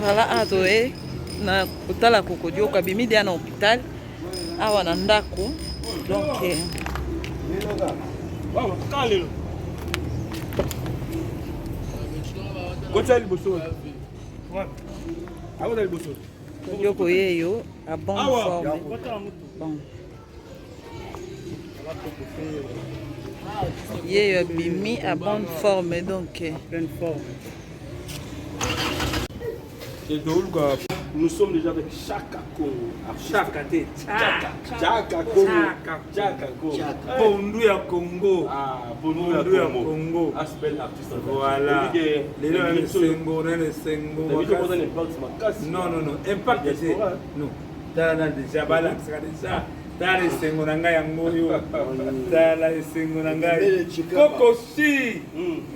Voilà, adoé na kotala kokodio kwa bimi dia na hôpital awa na ndako donc waaw kalelo kocha liboso awa liboso kodio yeyo a bonne forme bon yeyo bimi a bonne forme donc pleine forme. Et donc, nous sommes déjà avec Chaka Congo. Chaka Congo. Pondu ya Congo. Ah, Pondu ya Congo. Aspect artiste. Voilà. Les deux Sengo, non. Impact c'est non. Dans déjà balance déjà. Dans les Sengo nanga yango yo. Dans les Sengo nanga. Kokoshi.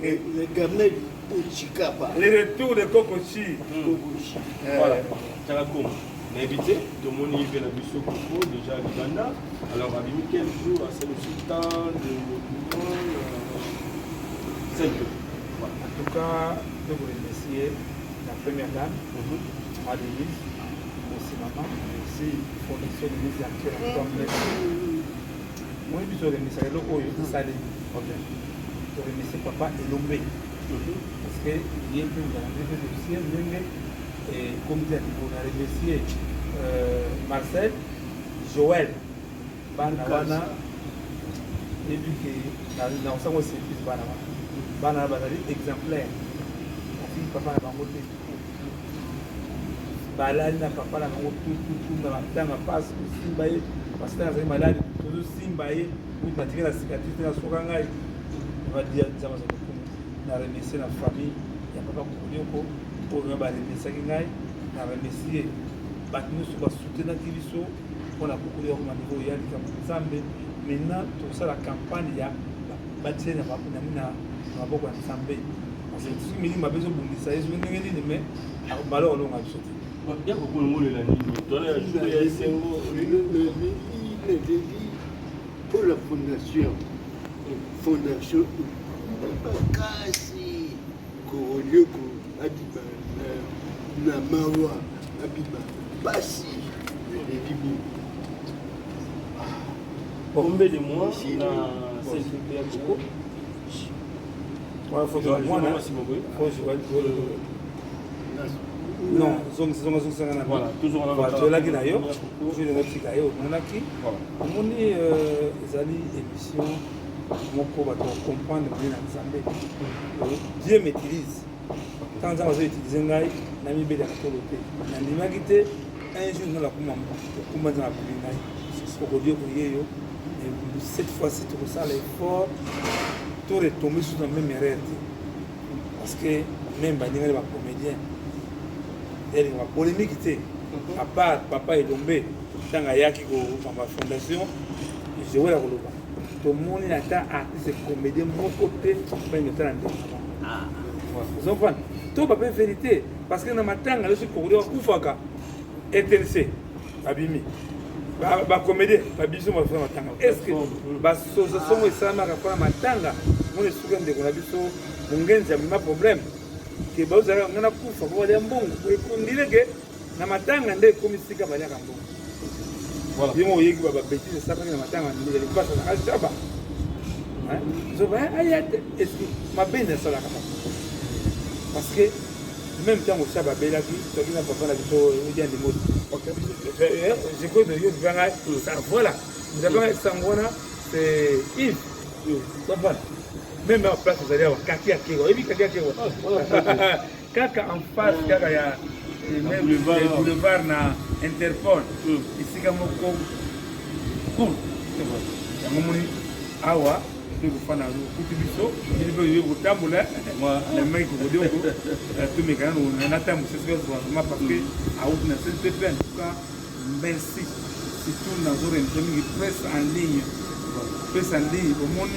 Les gamins Chikapa. Le retour de Kokoshi. Voilà. Tchalakom. Mais évitez, tout le monde y vient à Bissau Coco, déjà à Uganda. Alors, à quel jour, c'est le sultan de 5 jours. En tout cas, je vous remercie la première dame, Madame Denise, aussi maman, aussi Fondation de mise actuelle comme moi, je remercie le loco, je salue. Je remercie papa et l'homme. Parce que il y a un peu de et comme dit, on a remercié Marcel, Joël, Banana, et puis que dans son service, Banana exemplaire. Papa n'a pas voté. Balade n'a pas la tout dans la passe, Simbaye, parce que dans une malade, toujours Simbaye, vous pratiquez la cicatrice de la Sorangaï. On va dire, on a remercié la famille, il n'y a pas de pour remercier Ngai, on a remercié Batnous sur la soutenance qui biso, on a beaucoup de niveau il y a des Zambé. Maintenant, tout ça la campagne, il y a bâti na maboko ya Zambé. Parce que si mini mabezo bundisa yesu ngeni ni me malo olonga bisote. Il y a beaucoup de monde là ni donner ajouter Sengo Le délit pour la fondation Bakasi Korioko Adiba Namawa Abiba Basi le délit. Combien de mois na CNPP à Coco? Il faut que je vois. Non, voilà, toujours en voilà, je l'ai d'ailleurs, je l'ai dit d'ailleurs, on a qui, on est zali émission, mon pauvre, pour comprendre bien ensemble. Dieu m'utilise. Quand on a utilisé un gars, on a mis bien la qualité. On a dit un jour nous la comment dans la police, c'est ce qu'on dit au Yéyo. Cette fois-ci, tout ça, l'effort, tout retomber sous la même erreur. Parce que même les comédiens. Elle est polémique. À part papa est tombé dans la yaki dans ma fondation, je vois la roloba. Tout le monde attend artiste comédien mon côté pour une autre année. Vous comprenez? Tout papa est vérité parce que dans ma tanga le corridor Koufaka intéressé abimi. Ba comédien ba biso ma frère matanga. Est-ce que ba association et ça m'a rapport matanga mon souvent de la biso mungenza ma problème. Que vous avez un coup, vous avez un bon, vous dire que na matanga ndé comme si ka banya kambo. Voilà. Yimo yiki baba bêtise ça parce que na matanga ndé les passe na chaba. Hein? Je vais ayate est-ce que ma benne ça la kama. Parce que même temps au chaba bela qui to kina papa na biso odi andi mot. OK. Je crois que yo vanga ça voilà. Nous avons sangona c'est Yves. Ça va. Même en place, vous allez avoir Kaki Akego. Et puis Kaki Akego. Kaka en face, Kaka, il y a même le boulevard na Interpol. Ici, comme cool. Il y a un moment awa, il faut faire un coup il faut tamboula. Les mecs qui vous disent tous mes canaux, on attend c'est ce que je vois parce que à haute na CNPP en tout cas, merci. C'est tout dans une presse en ligne. Presse en ligne, au monde.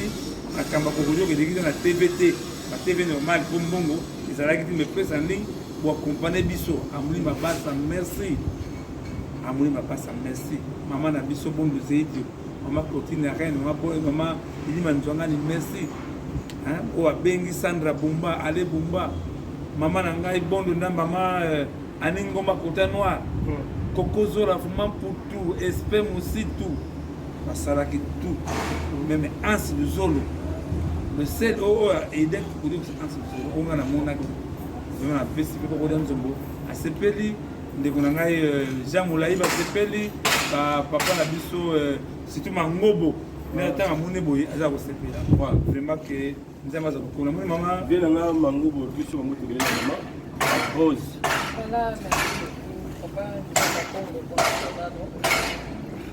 À Kambakojo, qui est dans la TVT, la TV normale, comme Bongo, ils ont dit me presse en ligne pour accompagner Bisso. Amouli ma passe, merci. Amouli ma passe, merci. Maman n'a Bisso bon de Zédio. Maman Cotine Reine, maman, il dit Manjongani, merci. Oh, Bengi Sandra Bumba, allez Bumba. Maman n'a pas bon de maman Aningoma Kota Noir, Kokozora, vraiment pour tout, Espem aussi tout. Basalaki tout, même Ans de Zolo. Le seul aidé pour dire que c'est Ans de Zolo. On a la monnaie, on a un festival pour dire Zombo. À Sepeli, Jean Moulaï, à Sepeli, papa Nabiso, c'est tout ma ngobo. Mais attends, à mon éboy, à Sepeli. Vraiment que nous avons beaucoup de maman. Bien, on a un ngobo, plus sur mon télé, maman. Rose. Voilà, merci beaucoup. Papa,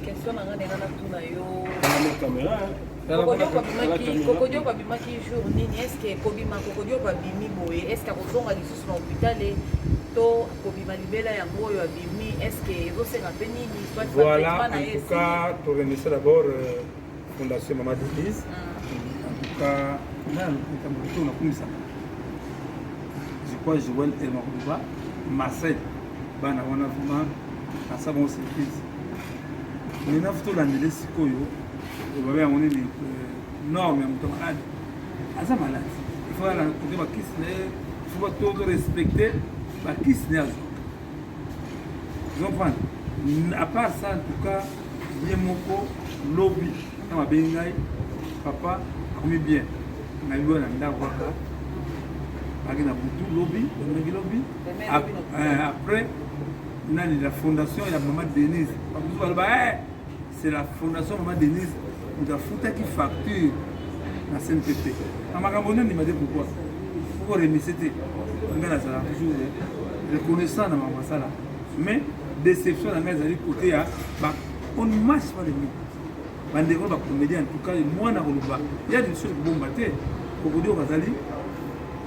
question na ngane ngana tuna yo la caméra kokodio babimaki jour nini est-ce que kobima kokodio babimi boye est-ce que kozonga lisusu na hôpital to kobima libela yango oyo abimi est-ce que ezosenga mpe nini voilà en tout cas to remercier d'abord Fondation Maman Denise en tout cas là on a comme ça je crois Joël et Marouba Marcel bana wana vraiment à ça bon surprise. Mais nous avons l'année sikoyo, on va avoir une norme malade. À sa malade, il faut la côté ma kisne, il faut tout respecter ma kisne. Vous comprenez? À part ça, en tout cas, bien moko lobby, dans ma bengai, papa, comme bien, on a eu un anda waka, avec un boutou lobby, on a lobby. Après, on a la fondation et la maman Denise. C'est la fondation Maman Denise qui a foutu qui facture la CNPP. À Magamboné, il m'a dit pourquoi. Pourquoi remercier? On a toujours reconnaissant dans ma salle. Mais déception dans mes amis côté, on ne marche pas les mots. On développe la comédie en tout cas, moi, il y a des choses qui vont battre. Pour vous dire,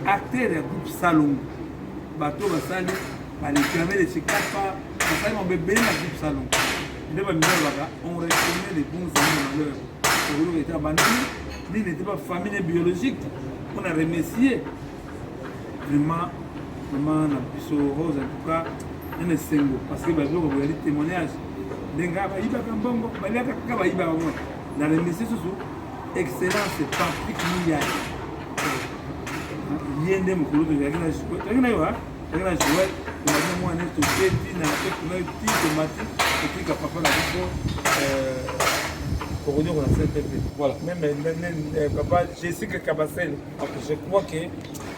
acteur et groupe Salon. Bateau Basali, les caméras de Chikapa, Basali, mon bébé, la groupe Salon. On reconnaît les bons amis malheurs. Était abandonné, il n'était pas famille biologique. On a remercié vraiment la puissance rose, en tout cas, un essengo. Parce que vous avez des témoignages. La remercié sous excellence, c'est Patrick Mouya. Il y a des mots que vous avez on a joué, on a dit moi on est au petit, on a fait qu'on a eu petit tomate, et puis qu'à papa la pour dire qu'on a fait pépé. Voilà. Même papa, j'ai su que Kabassel, je crois que il y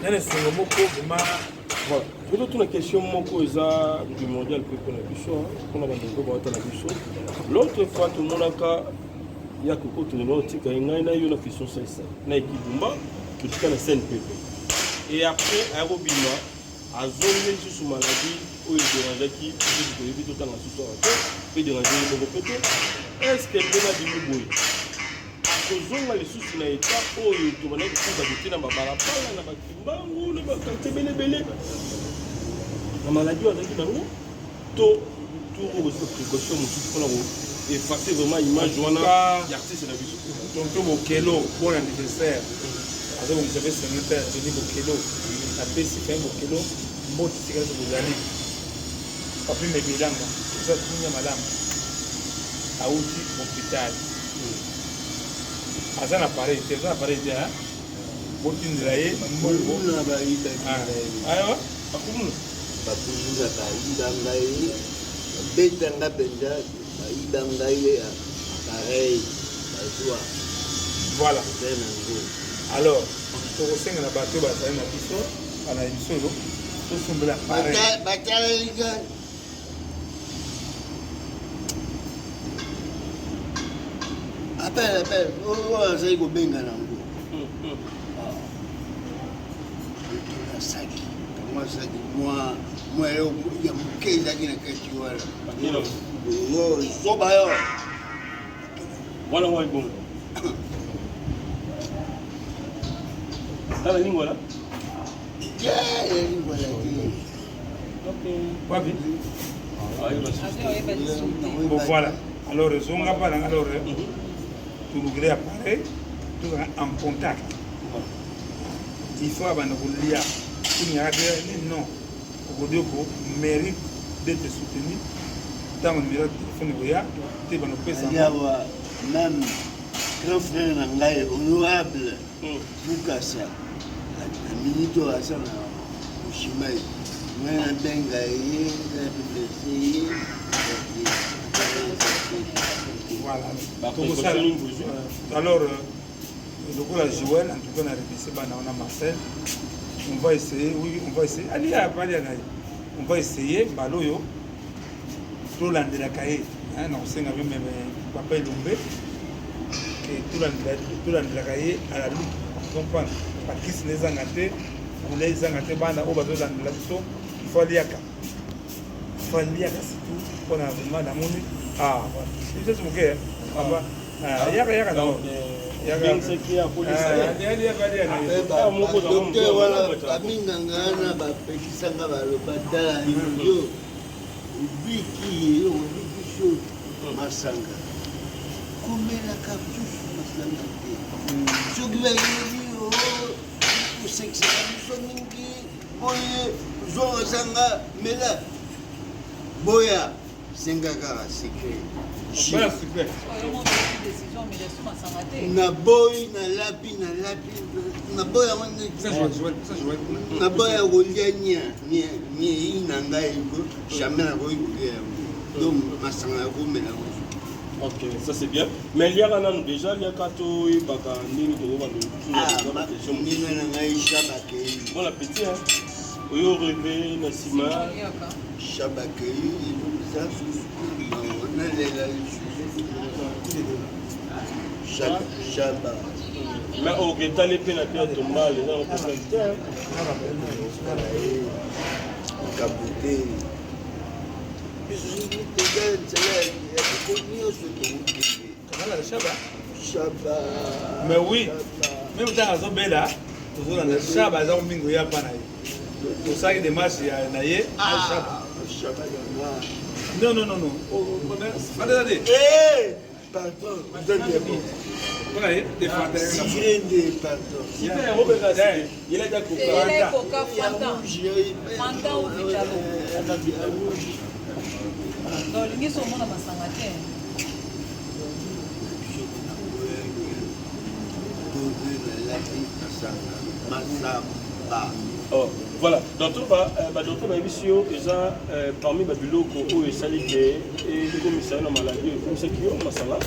a des mots vraiment. Voilà. Je vais la question du mondial pour la bichon, on a la bichon. L'autre fois, tout le monde a il y a Coco tout le monde qui a une question c'est ça. Na Kibumba, tout cas la CNPP. Et après, à Robima. À zone sous maladie où il dérangeait qui peut éviter autant la sous-soirée peut déranger le répété. Est-ce qu'elle a dit le bruit à cause de les sous na état où il tournait pour habiter dans ma barapala na bakimba ou na bakante belé la maladie on a dit nango to tout aux précautions pour effacer vraiment l'image wana l'artiste na biso tonto Bokelo bon anniversaire avec vous savez c'est notre Denis Bokelo la pesi fait Bokelo mot tika zozali papi mebilanga ça tunya malama auti hôpital azana pareil c'est ça pareil hein boti ndiraye mbona baida ayo akumuna bakuza baida ngai beta ngabenda baida ngai pareil bazwa voilà alors pour senga na bato bazali na biso ana biso tout semble pareil. Appelle, oh, ça y est, bien gagnant. Moi, il y a mon qui est qui n'a voilà, ouais, bon. T'as la ligne, voilà. Bon voilà. Alors on va pas alors tout le gré apparaît tout en contact. Il faut avoir un lien. Il n'y a non. Aujourd'hui mérite d'être soutenu. Dans le numéro de téléphone tu vas nous présenter. Même grand frère Nangaï honorable Bukasa. La minute à ça, Ushimai, Moi, benga ye, Voilà. Bah, Donc, après, ça, c'est une bougie. alors, le la Joël, en tout cas, on a répété, on a Marcel. On va essayer, oui, on va essayer. Allez, on va essayer, Baloyo, tout l'andelakaye. Non, c'est même Papa Elombe. Et tout l'andelakaye à la loupe. Vous comprenez? Parce que les angatés, on les angatés, bana, au bateau d'andelakaye, il faut aller à Ka. Il faut aller à Ka, c'est tout. On a vraiment la monnaie. Ah, voilà. C'est ce que c'est. Yaka, non. docteur wana babinganga wana bapekisanga baloba tala yo obiki obikiso masanga komelaka susu masanga te soki bayebi osekisaka biso mingi boye zongasanga mela boya senga kaka secret na boy na lapi na boy na boy ya kolia nye na ngai ko jamais na koyi kolia donc masanga ya komela. Ok, ça c'est bien. Mais il y a un déjà, il y a kato et baka nini to ba do. Nini na ngai shabake. Bon appétit hein. Oyo rêvé na sima. Shabake ça on a les Chaba. Mais au Geta les peines à pierre de mal, les gens ont fait un capoté. Chaba. Mais oui, même dans la zone bella, Chaba, ils ont mis un peu pour ça que des marches, il y a un aïe. Non. Attendez. Pardon. Il a coca fanta ou vitalo donc lingi somona masanga te Oh, voilà. Docteur Babisio, parmi les biloko où il s'agit de commissaire de maladie, commissaire qui ont masala.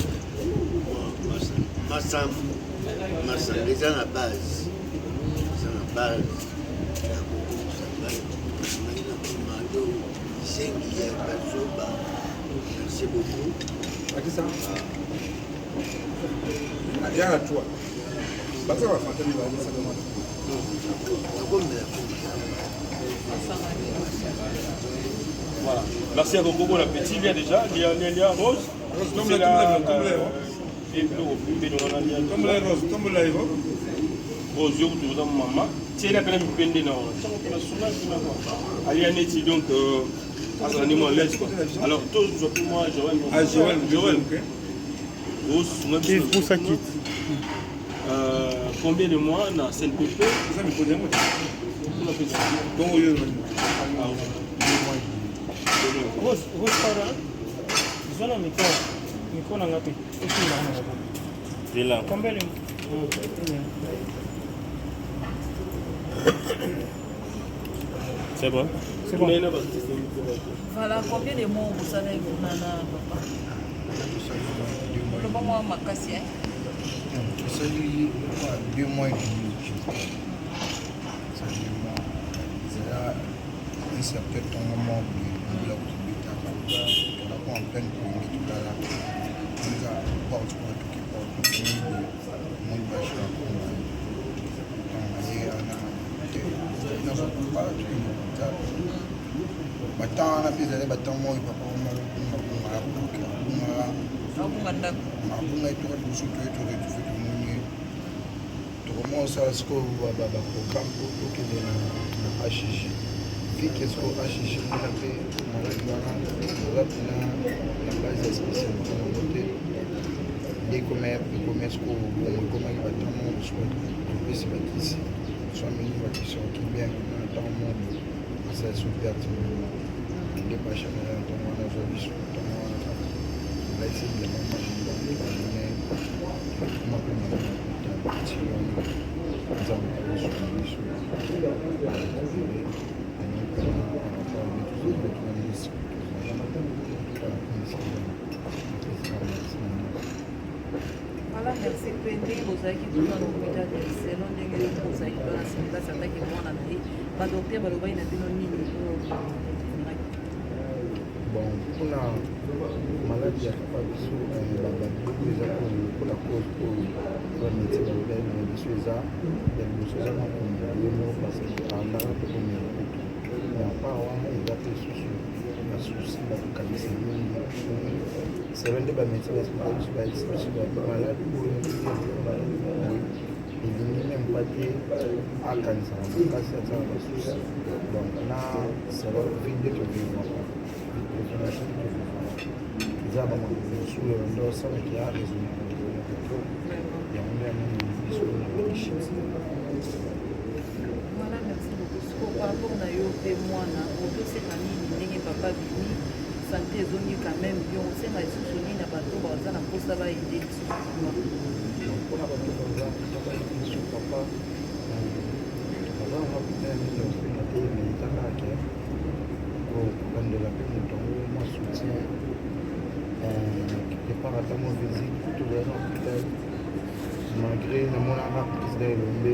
Masala, c'est la base. C'est la base. Merci beaucoup. Voilà. Merci à beaucoup, bon appétit. Il y a déjà, il y a Rose. C'est la... Rose, je vous donne maman. C'est la peine de peine non. Alianetti donc alors tous moi Joël. Pour ça quitte. Combien de mois dans CNPP? C'est bon. C'est bon. Voilà, combien de mots vous savez que nana papa? Le moment makasi hein. C'est 2 mois et demi. C'est là un certain moment où la possibilité on a en pleine pour tout à l'heure. On a porte pour tout qui porte mon bâche à battant na pizza battant moi papa mabunga etoka liboso toyetoka tufe tomoni tokomonsa siko baprogramme po tokende na HG vike siko HG mona mpe maladi wana oza mpena na base ya spécialité nango te nde ekoma siko bomo ekomaki battant mo siko topesi bakisi so ameni bakisi oki bien na ntango mondo asala souperte nde bachana ya ntongo wana azwa biso ntongo wana laisi bilamba majini bajone makomana nzambe akosuka biso merci mpe ndenge bozalaki tuna na hôpital ya selo ndenge bozalaki tona place ataki mwana na ye badokter balobaki na bino nini bon mpona maladi ya papa biso babilogo eza mpona cause oyo bameti balobaki na biso eza ya liboso eza makomela ye moko parceke andaka mpe komela kutu na part wana eza mpe susu basusi bakokanisa mingi selo nde bameti baspitali biso bayesi biso maladi oyo elingi meme mpa te akanisaka makasi atala basusi donc na selo vide tobimaka eza bamakambo mosusu ndo osalaki ya raisonne yango nde yamoni biso na barichise. Voilà, merci beaucoup. Siko par rapport na yo pe mwana otoseka nini ndenge papa bimi santé ezongi quand même bien osenga lisusu nini na bato baza na mposa baide lisusu mpona bato baza baide biso papa baza na mapitala mingi osenga te me ezakaka kokandela mpe moto yango mwa soutien quelque part ata mwa visite kutu ozala na hôpital malgré namonaka président elombe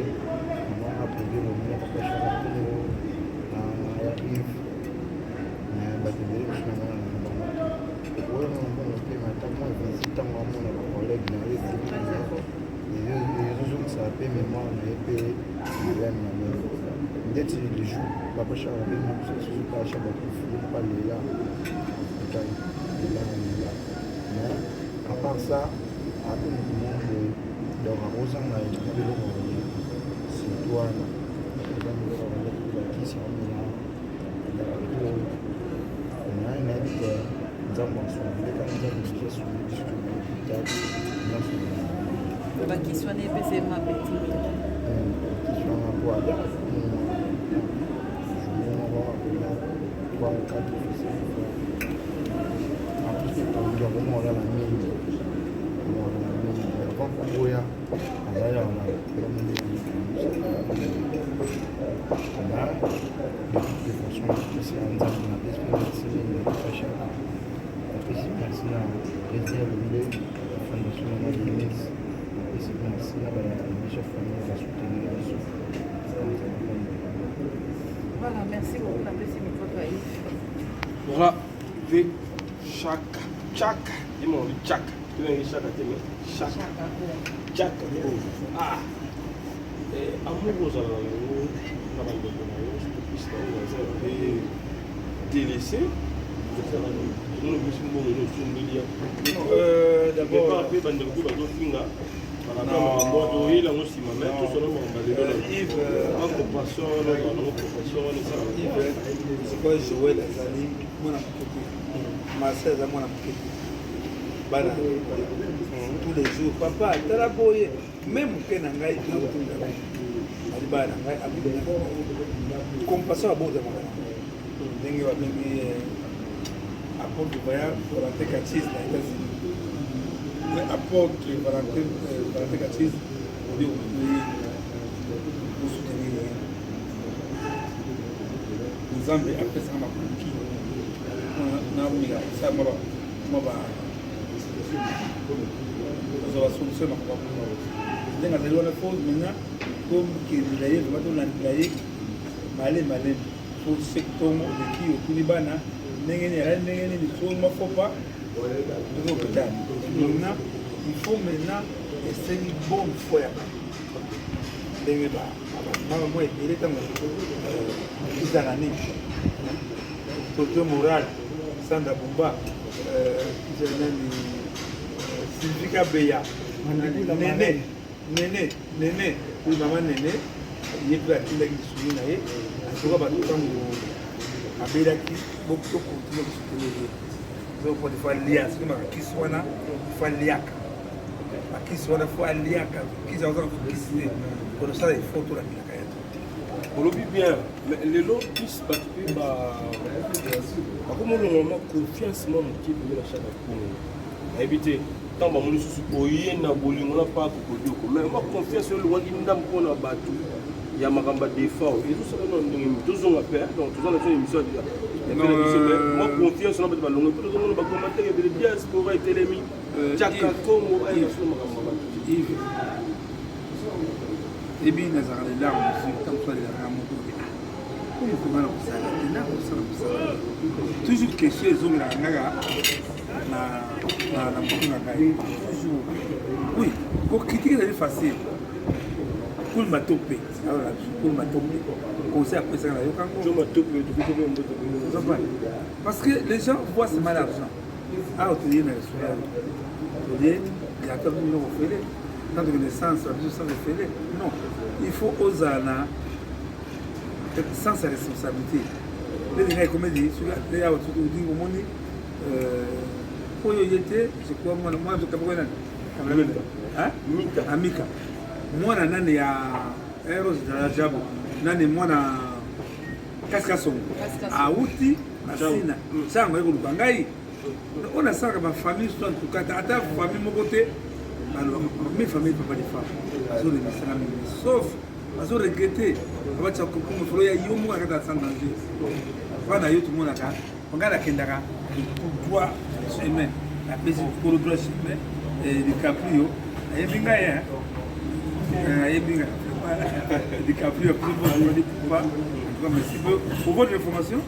namonaka président elombe na papa chaka kongo na ya ive bato ebele biso namonana na bango oyo na mbono mpe ata mwa visite ntango amona bacollègue na ye ezozongisa mpe mémoire na ye mpe malami na meme ndeti le jour papa chaka benga biso susu pasha bakufi pa lela ekai lela lela mais à part ça ape motu monde donc akozanga biloko surtout wana eza biloko bakisi amela naye nayebi ke nzambe asombileka nzambe susu asombi biso hôpital nyonso bakisi wana epesa ye mapeti kisi wana po ada ya komona na mingi avant koboya azali wana na défension apesi ya nzambe na pesi merci mingi fashaka apesi merci na président elombe fondation na madémise apesi merci na babiso famille basoutenir biso. Voilà, merci beaucoup na pesi micro Taïf. Voilà, ve chaka chaka dis-moi on dit chaka tu veux dire chaka t'aimes chaka chaka ah amour aux alentours na bande de na yo c'est plus ça on va délaissé nous nous sommes bons nous sommes millions d'abord après bande de ba do finga non il a aussi ma mère tout seulement on va dire Yves en compassion c'est quoi jouer la zali mona mokete ma sœur za mona mokete bana tous les jours papa tala boye même ke na ngai na kutunda ali bana ngai abina compassion aboza mona ndenge wa mingi apporte voyage pour la Tecatise aux États-Unis apporte Valentin Katsis au lieu pour soutenir Nzambe après ça m'a conquis na mira ça m'a la solution m'a pas donc à la pause maintenant comme qui d'ailleurs va dans l'anglais malé pour secteur de qui au Kulibana n'engene ni faut ma faut pas maintenant il faut maintenant essayer une bonne foi ndenge mama mwe ileta kizana nini toto moral sanda bumba nani Sylvika Beya nene oui mama nene yetu akindaki suni na ye atoka bato tango abelaki boko continue kusoutenir donc il faut alliance comme akisi wana il faut alliaka akisi wana faut alliaka kisi wana kisi pour ça il faut tout la bilaka yetu olobi bien mais lelo plus battu ba bakomolonga confiance mo moki bila shaka kungu habité tant ba mulu susu oye na bolingo na pa ko kodoko mais ma confiance le wangi ndam ko na batu ya makamba défaut et tout ça non ndingi tozonga père donc tozonga na émission moi confiance na batu balongo tozonga ba commentaire de diaspora et telemi chaka kongo ay na makamba batu Yves ebi nazaka lelarme aussi ntango toalelaka moko oyo komana kosala te na kosala kosala toujours question ezongelaka ngaka na motu na ngai toujours oui kokritike ezali facile kulma to mpe kulma to mpe conseil apesaka na yokango parce que les gens voient seulement l'argent awa tolie na restaurant tolie yaka bino kofele tant de connaissance la vie sans effet non il faut osana sans sa responsabilité les gens comme dit sur la ya autour du monde oyo yete je crois moi je capable na hein amika mwana nani ya Eros da Jabo nani mwana kaskasongo auti masina sango eko lubangai on a ça comme famille soit en tout cas ata famille mon côté alors mes familles papa des femmes azo les misala sauf azo regretter abacha ko ko folo ya yomo akata sans danger wana yo tout le monde aka ngala kendaka droit chemin la pesi pour le droit chemin et DiCaprio ayebinga ya ayebinga DiCaprio plus bon dit pas comme si pour votre information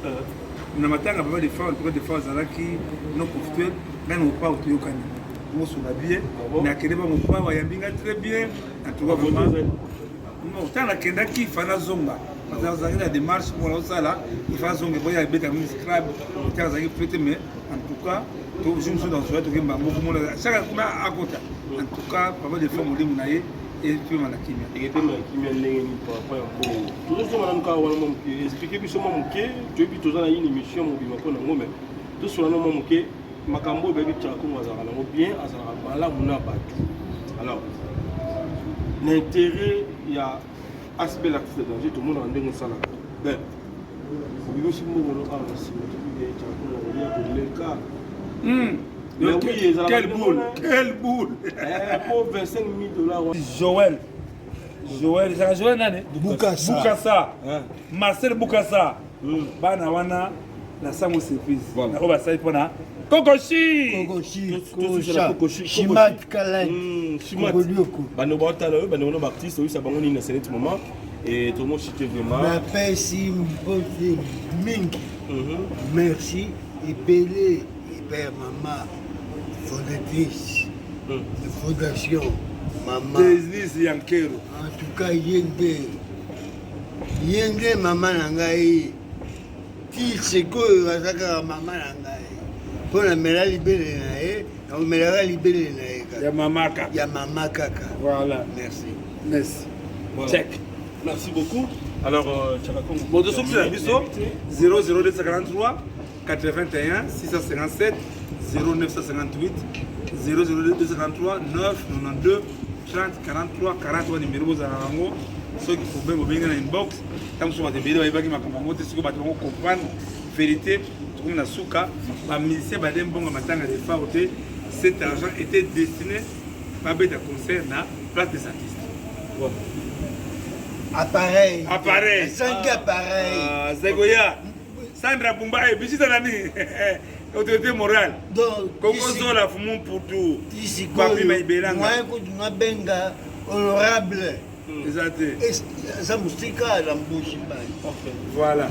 na matanga papa des femmes pour des femmes zalaki non conflictuelles même pas autoyokani moi sur la bien na keleba mon papa wa yambinga très bien en tout cas vraiment non tant la kenda qui fana zonga parce que la démarche pour la sala il fa zonga boya beta mi scrap tant ça qui peut mais en tout cas tout je me suis dans ce truc beaucoup monde chaque fois à côté en tout cas papa des femmes on est et puis on a kimia et était ma kimia ndenge ni papa yango toujours on a nka wana mon qui expliquer biso mon qui tu puis toujours na une émission mo bima ko na ngome tout sur na mon qui makambo bebi tchako ngazaka na bien azaka bala muna batu alors l'intérêt il y a aspect l'acte de danger tout le monde en ndenge sala ben biso simbo no ala simbo tu bien tchako na ya ko le cas quelle boule pour 25 000 $. Joël nani Bukasa Marcel Bukasa bana wana na sango surprise na oba sai pona Kokoshi Shimat Kalai Shimat bano bota là bano no artiste oui ça bango ni na ce moment et tout le monde c'était vraiment ma pesi mbote mingi merci et belé et père maman fondatrice de fondation maman business yankero en tout cas yende maman na ngai ti sikoyo azaka maman na ngai pona mela libele na ye na mela libele na ye ya mama kaka voilà merci voilà. Check merci beaucoup alors bon de sortir la biso 00243 81 657 0958 00253 992 30 43 40 numéro za rango ceux qui faut même bien dans inbox tant que vous avez bien makambo mote siko bato ngo comprendre vérité comme na suka ba musicien ba dem bonga matanga de faute cet argent était destiné pas bête concert na place des artistes voilà appareil 5 appareils Zegoya Sandra Bumba et bisita nani autorité morale donc comment la fumu pour tout papi maibelanga moi ko dunga benga honorable exact ça musika la mbushi bani voilà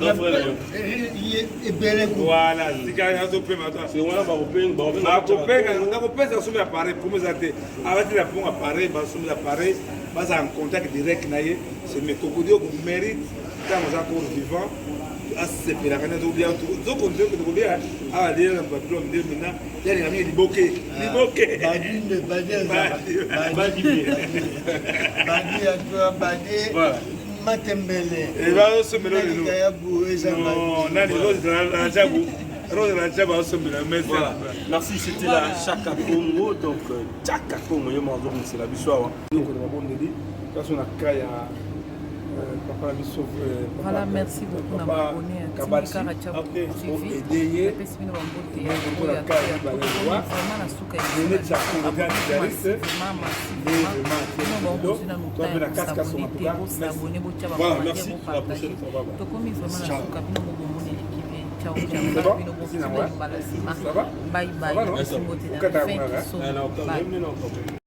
et belle voilà sika ya to pema to c'est voilà ba kopesa somme appareil pour me zate avec la pour appareil ba somme appareil ba en contact direct na ye c'est mes kokodio ko mérite quand on a encore vivant assez pela kana to bien to ko ndio ko bien ah dire na babylon ndio mina yani ngami liboke badi matembele et va se mélanger non nani rose la jabu merci c'était la Chaka Congo donc Chaka Congo yo mazo c'est la bisoa donc on va bon deli quand on a kaya papa biso voilà merci beaucoup na abonné Kara Chabo suivi pesi bino bambote ya vraiment na suka ya voilà merci la prochaine fois tokomi vraiment na suka bino bomoni l'équipe ciao ciao bino bomoni bye bye merci beaucoup.